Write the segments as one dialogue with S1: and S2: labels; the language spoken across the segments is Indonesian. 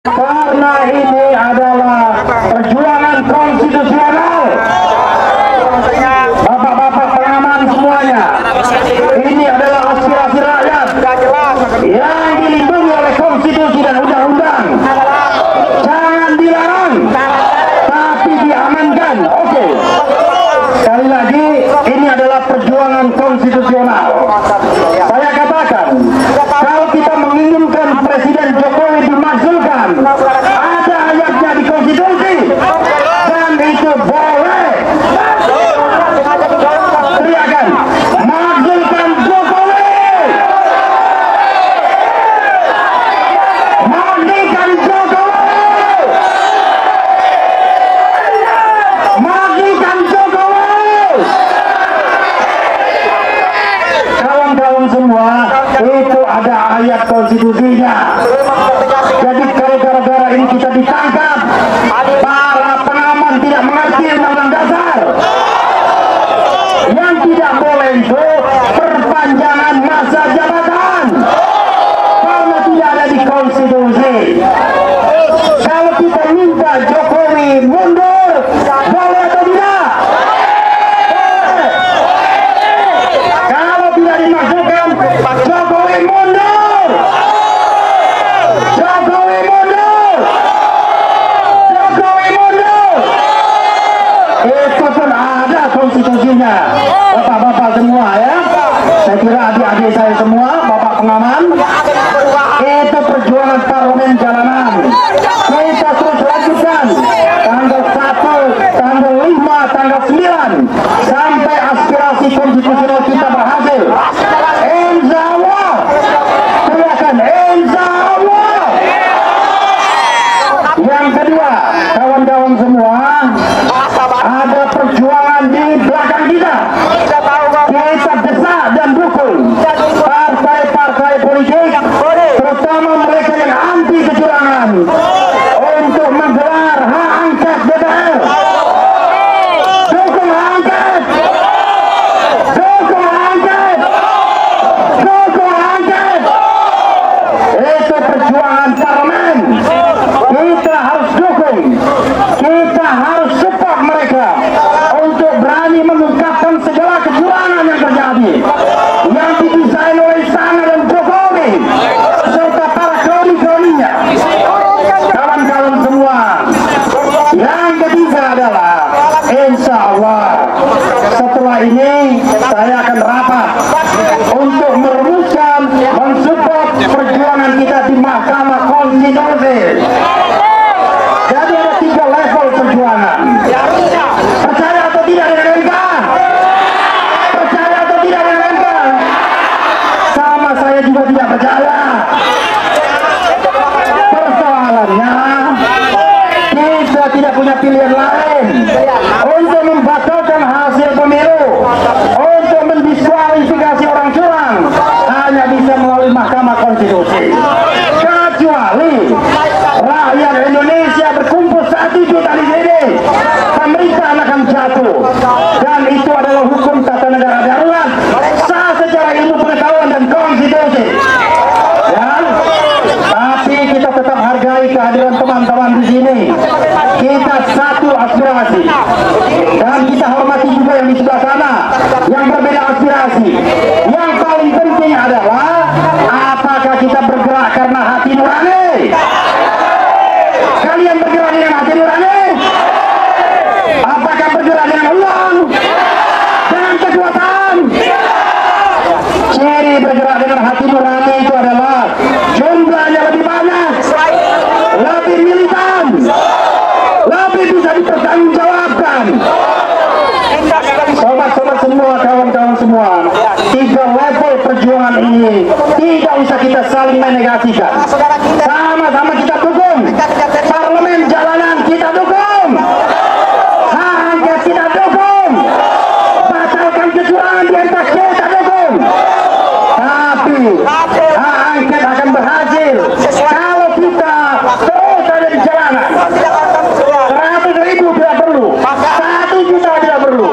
S1: karena ini adalah perjuangan konstitusional. Bapak-bapak pengaman semuanya, ini adalah aspirasi rakyat yang dilindungi oleh konstitusi dan undang-undang. Jangan dilarang, tapi diamankan. Oke. Sekali lagi, ini adalah perjuangan konstitusional. Saya katakan, kalau kita menginginkan Presiden Jokowi dimakzulkan, ada ayatnya di konstitusi, dan itu boleh. Teriakan, makzulkan Jokowi! Makzulkan Jokowi! Makzulkan Jokowi! Kawan-kawan semua, itu ada ayat konstitusinya. Jadi kalau gara-gara ini kita ditangkap, para pengaman tidak mengerti undang-undang dasar. Yang tidak boleh itu perpanjangan masa jabatan, karena tidak ada di konstitusi. Kalau kita minta Jokowi mundur, boleh atau tidak? Boleh. Kalau tidak dimaksudkan Jokowi mundur, Jokowi mundur, Jokowi mundur. Itu pun ada konstitusinya. Bapak-bapak semua ya, saya kira adik-adik saya semua, bapak pengaman, itu perjuangan parlemen jalanan. Kita terus lanjutkan tanggal 1, tanggal 5, tanggal 9 sampai aspirasi konstitusional kita berhasil. Insya Allah, teriakan insya Allah. Yang kedua, kawan-kawan semua, ada perjuangan di belakang kita. Kita desak dan dukung partai-partai politik, terutama mereka yang anti kecurangan, untuk menggelar hak angket DPR. Dukung hak angket, dukung hak angket, dukung hak angket. Itu perjuangan parlemen. Kita harus dukung, kita harus support mereka untuk berani mengungkapkan segala kecurangan yang terjadi, yang didesain oleh Istana dan Jokowi serta para kroni-kroninya. Kawan-kawan semua, yang ketiga adalah insya Allah setelah ini saya akan rapat untuk merumuskan, mensupport perjuangan kita di Mahkamah Konstitusi. Jadi ada 3 level perjuangan. Percaya atau tidak dengan MK? Percaya atau tidak dengan MK? Sama saya juga tidak percaya. Persoalannya, kita tidak punya pilihan lain untuk membatalkan hasil pemilu, untuk mendiskualifikasi orang curang, hanya bisa melalui Mahkamah Konstitusi. Kecuali rakyat Indonesia berkumpul 1 juta di sini, pemerintahan akan jatuh, dan itu adalah hukum tata negara darurat sah secara ilmu pengetahuan dan konstitusi. Ya, tapi kita tetap hargai kehadiran teman-teman di sini. Kita satu aspirasi, dan kita hormati juga yang di sebelah sana yang berbeda aspirasi. Yang paling penting adalah apakah kita bergerak karena hati nurani? Kalian bergerak dengan hati nurani? Apakah bergerak dengan uang? Dengan kekuatan? Ciri bergerak dengan hati nurani itu adalah jumlahnya lebih banyak, lebih militan, lebih bisa dipertanggungjawabkan. Sobat-sobat semua, kawan-kawan semua, 3 level perjuangan ini tidak usah kita saling menegasikan. Sama-sama kita dukung. Parlemen jalanan kita dukung. Hak angket kita dukung. Batalkan kecurangan di MK kita dukung. Tapi hak angket akan berhasil kalau kita terus ada di jalanan. 100.000 tidak perlu, 1 juta tidak perlu.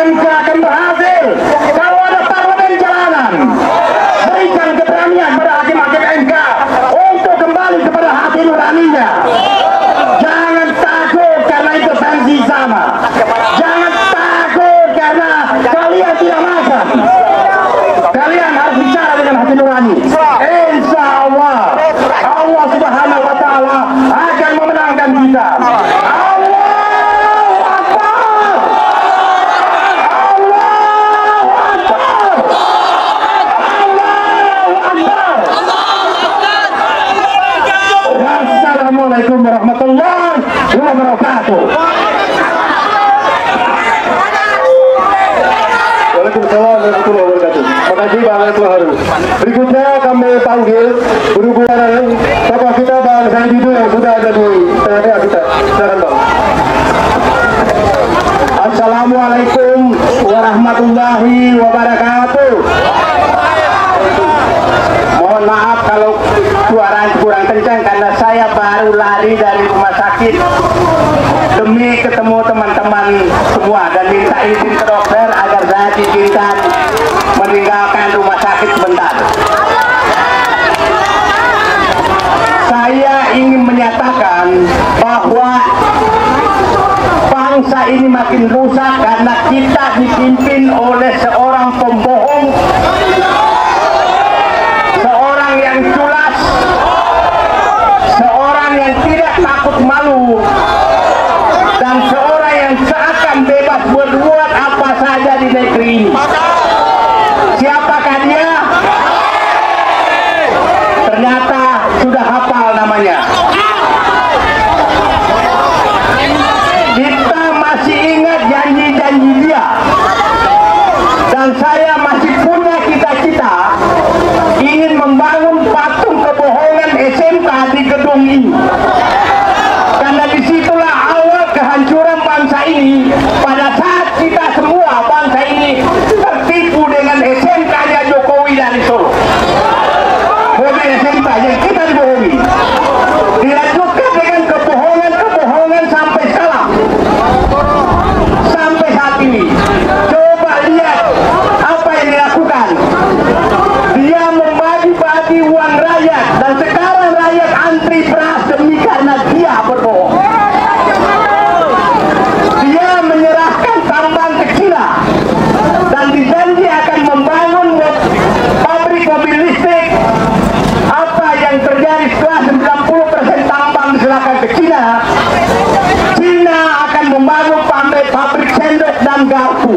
S1: MK akan berhasil kalau ada parlemen jalanan. Berikan keberanian pada hakim-hakim MK untuk kembali kepada hati nurani. Ta'ala akan memenangkan kita. Allahu Akbar. Allahu Akbar. Allahu Akbar. Assalamualaikum warahmatullahi wabarakatuh. Waalaikumsalam warahmatullahi wabarakatuh. Makasih Bang Tuhan. Berikutnya kami panggil guru-guru tokoh kita Bang Saidido yang sudah ada di tengah kita. Silakan Bang. Assalamualaikum warahmatullahi wabarakatuh. Mohon maaf kalau suara kurang kencang karena saya baru lari dari rumah sakit demi ketemu teman-teman semua dan minta izin ke dokter agar saya diizinkan meninggalkan rumah sakit sebentar. Saya ingin menyatakan bahwa bangsa ini makin rusak karena kita dipimpin oleh seorang pembohong, seorang yang culas, seorang yang tidak takut malu, dan seorang yang seakan bebas berbuat apa saja di negeri ini. Siapakah dia? Ternyata sudah hafal namanya. Kita masih ingat janji-janji dia, dan saya masih punya cita-cita ingin membangun patung kebohongan SMK di gedung ini, karena disitulah awal kehancuran bangsa ini. Pada saat kita semua bangsa ini tertipu dengan SMK-nya Jokowi dari Solo, mobil SMK yang kita dibohongi, dilanjutkan dengan kebohongan-kebohongan sampai sekarang, sampai saat ini. Coba lihat apa yang dilakukan. Dia membagi-bagi uang rakyat, dan sekarang rakyat antri beras demi karena dia berbohong. Dia menyerahkan tambang ke China dan dijanji akan membangun pabrik mobil listrik. Apa yang terjadi setelah 90% tambang diserahkan ke China? China akan membangun pabrik sendok dan garpu.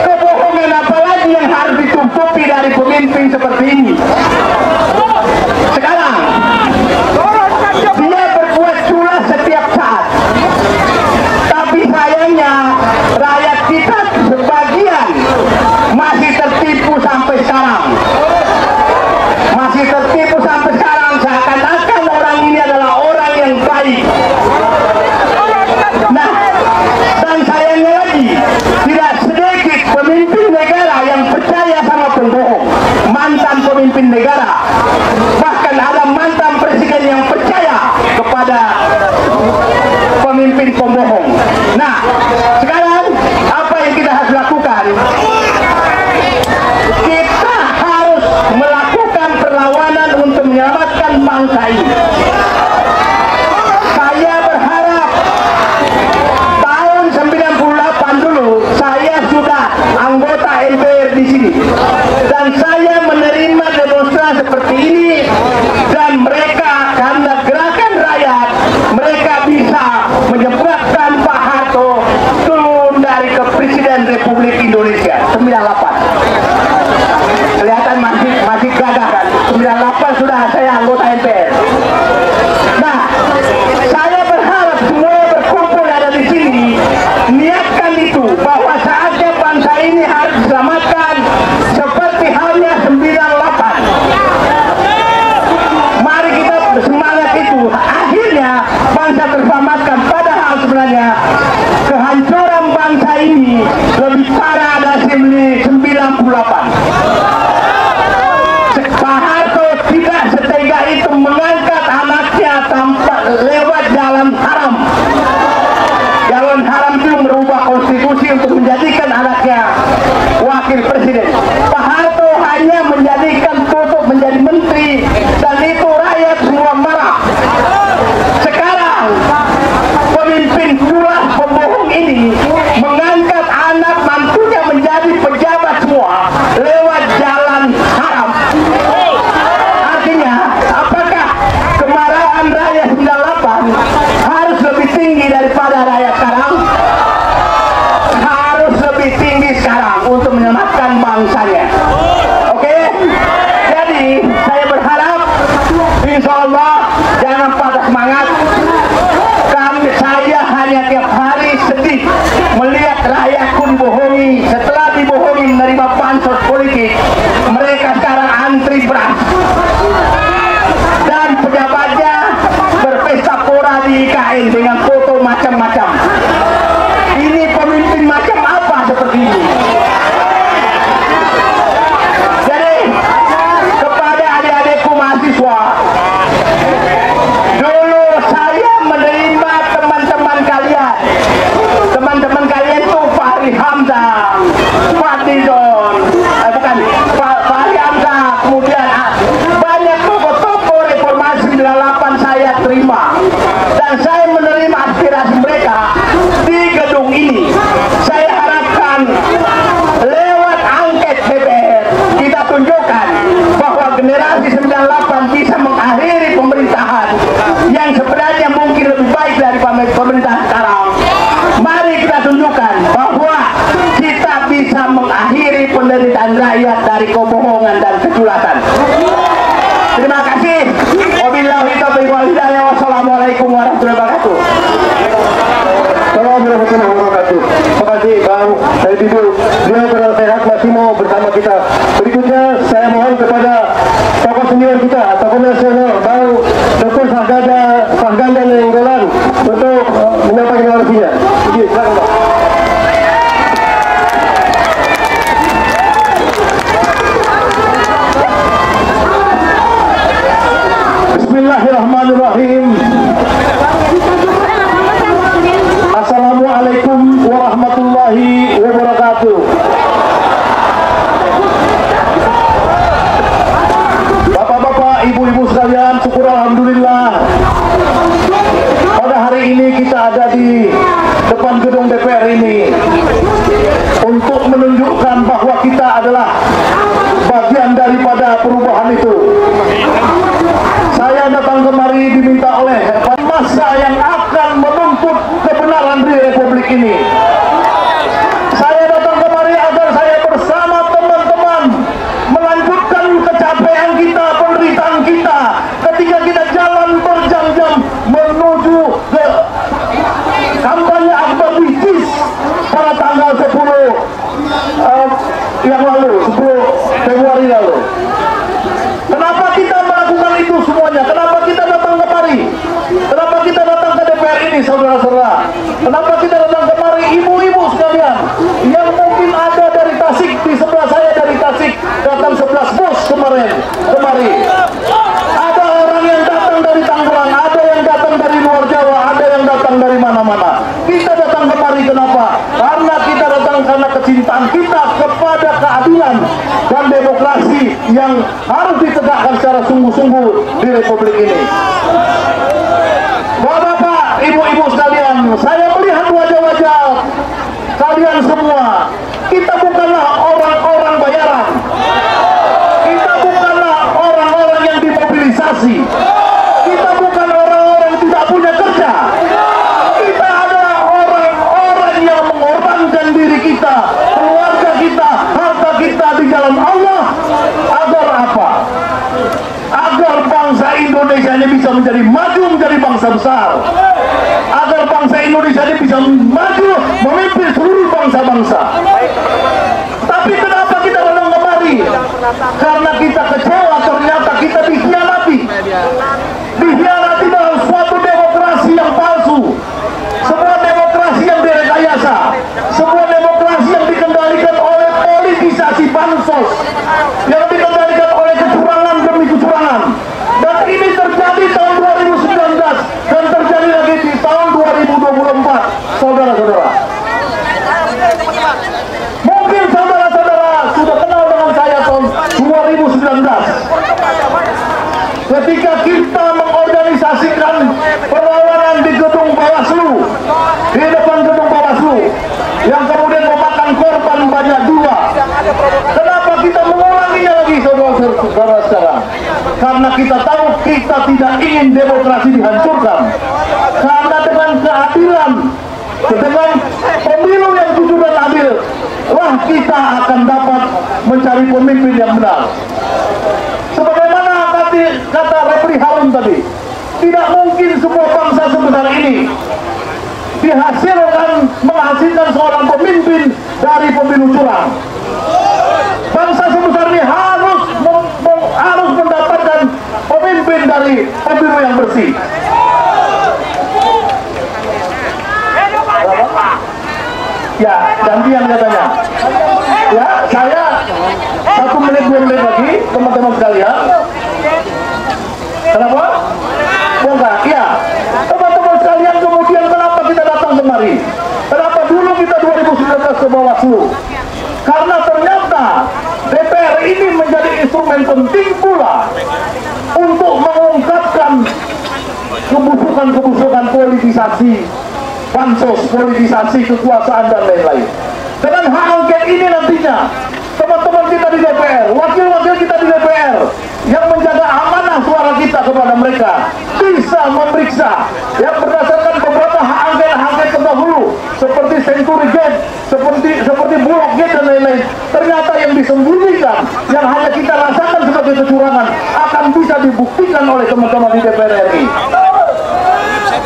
S1: Kebohongan apa lagi yang harus ditutupi dari pemimpin seperti ini? Sekarang dia berbuat culas setiap saat, tapi sayangnya rakyat kita sebagian masih tertipu sampai sekarang. Masih tertipu sampai sekarang, seakan-akan orang ini adalah orang yang baik. Nah, dan sayangnya lagi, tidak sedikit pemimpin negara yang percaya sama pembohong, mantan pemimpin negara, bahkan ada mantan presiden yang percaya kepada pemimpin pembohong. Nah, sekarang apa yang kita harus lakukan? Kita harus melakukan perlawanan untuk menyelamatkan bangsa ini. Saya berharap tahun 98 dulu saya sudah anggota MPR di sini, dan saya menerima demonstrasi seperti ini, dan mereka karena gerakan rakyat mereka bisa menyebabkan Pak Harto turun dari ke Presiden Republik Indonesia 98. Kelihatan masih gagah kan? 98 sudah saya anggota MPR. Nah, saya berharap semua berkumpul ada di sini, niatkan itu bahwa saatnya bangsa ini harus diselamatkan seperti halnya 98. Mari kita bersemangat itu. Akhirnya bangsa terselamatkan. Padahal sebenarnya kehancuran bangsa ini lebih parah dari 98. Pak Harto tidak setega itu Insya Allah jangan patah semangat. Saya hanya tiap hari sedih melihat rakyatku dibohongi. Setelah dibohongi menerima bansos politik, mereka sekarang antri beras. Dan pejabatnya berpesta pora di IKN dengan foto macam-macam. Ini pemimpin macam apa seperti ini? Jadi kepada adik-adikku mahasiswa, dulu saya menerima teman-teman kalian tuh Fahri Hamzah, Fadlizon, Fahri Hamzah, kemudian banyak tokoh-tokoh reformasi 98 saya terima, dan saya menerima aspirasi mereka di gedung ini. Saya harapkan lewat angket DPR kita tunjukkan bahwa generasi 98 bisa mengakhiri pemerintahan yang sebenarnya mungkin lebih baik dari pemerintahan sekarang. Mari kita tunjukkan bahwa kita bisa mengakhiri penderitaan rakyat dari kebohongan dan kejulatan. Terima kasih. Wabillahi taufiq wal hidayah. Wassalamualaikum warahmatullahi wabarakatuh.
S2: Assalamualaikum warahmatullahi wabarakatuh. Terima kasih Bang Said Didu. Beliau bersehat masih mau bersama kita. Berikutnya saya mohon kepada tokoh senior kita, tokoh nasional Bang Dr. Sahganda Nainggolan untuk menyampaikan narasinya. Silakan Bang. Bismillahirrahmanirrahim. Assalamualaikum warahmatullahi wabarakatuh. Bapak-bapak, ibu-ibu sekalian, syukur alhamdulillah. Pada hari ini kita ada di depan gedung DPR ini untuk menunjukkan bahwa kita adalah bagian daripada perubahan itu. Saya datang kemari diminta oleh massa yang akan menuntut kebenaran di Republik ini. Saya datang kemari agar saya bersama teman-teman melanjutkan kecapean kita, penderitaan kita ketika kita jalan berjam-jam menuju ke kampanye akbar bisnis pada tanggal 10 yang lalu, 10 Februari lalu. Kenapa kita melakukan itu semuanya? Kenapa kita datang kemari? Kenapa kita datang ke DPR ini, saudara-saudara? Kenapa kita datang kemari, ibu-ibu sekalian? Yang mungkin ada dari Tasik, di sebelah saya dari Tasik, datang 11 bus kemari. Ada orang yang datang dari Tangerang, ada yang datang dari luar Jawa, ada yang datang dari mana-mana. Kita datang kemari kenapa? Karena kita datang karena kecintaan kita kepada keadilan dan demokrasi yang harus ditegakkan secara sungguh-sungguh di Republik ini. Bapak-bapak, ibu-ibu sekalian, saya melihat wajah-wajah kalian semua. Kita bukanlah orang-orang bayaran. Kita bukanlah orang-orang yang dimobilisasi. Kita bukan orang-orang yang tidak punya kerja. Kita adalah orang-orang yang mengorbankan diri kita, keluarga kita, harta kita di jalan Allah. Agar apa? Agar bangsa Indonesia ini bisa menjadi maju, menjadi bangsa besar. Agar bangsa Indonesia ini bisa maju, memimpin seluruh bangsa-bangsa. Tapi kenapa kita datang kemari? Karena kita kecewa, ternyata kita dikhianati. Dikhianati dalam suatu demokrasi yang palsu. Sebuah demokrasi yang direkayasa. Sebuah demokrasi yang dikendalikan oleh politisasi bansos. Yang dikendalikan oleh kecurangan demi kecurangan. Dan ini terjadi tahun 2019 dan terjadi lagi di tahun 2024, saudara-saudara. Mungkin saudara-saudara sudah kenal dengan saya tahun 2019 ketika kita mengorganisasikan perlawanan di gedung Bawaslu, di depan gedung Bawaslu, yang kemudian memakan korban banyak jiwa. Kenapa kita mengulanginya lagi, saudara-saudara sekarang? Karena kita tahu kita tidak ingin demokrasi dihancurkan. Karena dengan keadilan, dengan pemilu yang jujur dan adil, lah kita akan dapat mencari pemimpin yang benar. Sebagaimana kata seperti kata Refri Harun tadi, tidak mungkin semua bangsa sebesar ini menghasilkan seorang pemimpin dari pemilu curang. Bangsa sebesar ini harus mendapatkan pemimpin dari pemilu yang bersih. Ya, gantian katanya. Ya, saya 1 menit 2 menit lagi, teman-teman sekalian. Kenapa? Enggak, ya. Teman-teman sekalian, kemudian kenapa kita datang kemari? Kenapa dulu kita 2019 ke Bawaslu? Karena ternyata DPR ini menjadi instrumen penting pula untuk mengungkapkan kebusukan-kebusukan politisasi bansos, politisasi kekuasaan dan lain-lain. Dengan hak angket ini nantinya teman-teman kita di DPR, wakil-wakil kita di DPR yang menjaga amanah suara kita kepada mereka bisa memeriksa yang berdasarkan beberapa hak angket terdahulu seperti Century Gate, seperti Bulog Gate dan lain-lain. Ternyata yang disembunyikan, yang hanya kita rasakan sebagai kecurangan akan bisa dibuktikan oleh teman-teman di DPR RI.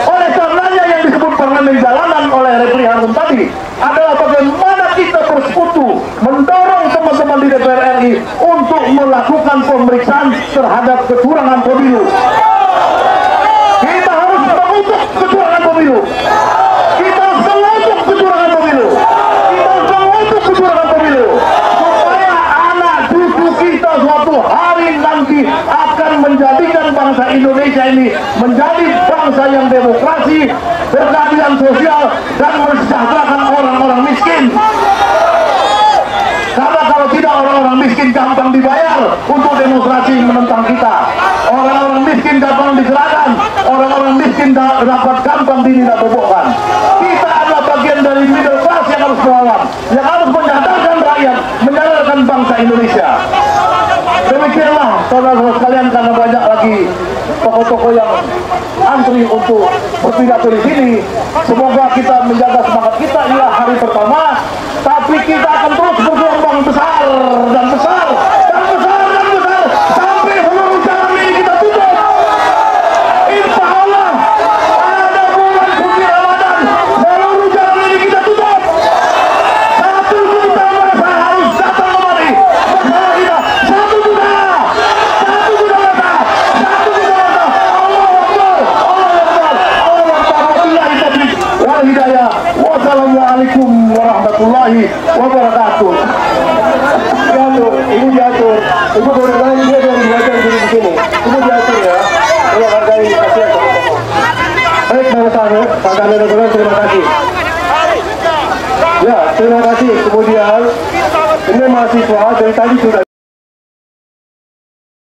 S2: Oleh karenanya yang disebut parlemen jalanan oleh Refri Harun tadi adalah bagaimana kita bersekutu mendorong teman-teman di DPR RI untuk melakukan pemeriksaan terhadap kecurangan pemilu. Kita harus mengutuk kecurangan pemilu. Kita harus mengutuk kecurangan pemilu. Kita harus mengutuk kecurangan pemilu. Supaya anak cucu kita suatu hari nanti akan menjadikan bangsa Indonesia ini menjadi bangsa yang demokrasi, berkeadilan sosial, dan mensejahterakan orang-orang miskin. Karena kalau tidak, orang-orang miskin gampang dibayar untuk demonstrasi menentang kita. Orang-orang miskin gampang diserahkan, orang-orang miskin dapat gampang diminta bobokkan. Kita adalah bagian dari middle class yang harus melawan, yang harus menyadarkan rakyat, menyadarkan bangsa Indonesia. Demikianlah saudara-saudara sekalian, karena banyak lagi tokoh-tokoh yang antri untuk berpidato di sini. Semoga kita menjaga semangat kita. Inilah hari pertama, tapi kita akan terus bergelombang besar dan besar dan besar dan besar sampai seluruh jalan ini kita tutup. Insya Allah ada bulan suci Ramadan, seluruh jalan ini kita tutup. 1 juta masa harus datang kemari. Bersama kita 1 juta masa. Allah Akbar, Allah Akbar, Allah Akbar. Wabillahi taufiq wal hidayah. Wassalamualaikum warahmatullahi wabarakatuh. Ibu diatur, ibu boleh lain dia dari belajar di sini. Ibu diatur ya. Kalau hargai kasihan sama tokoh. Baik, Pak Kamil, terima kasih. Ya, terima kasih. Kemudian ini mahasiswa dari tadi sudah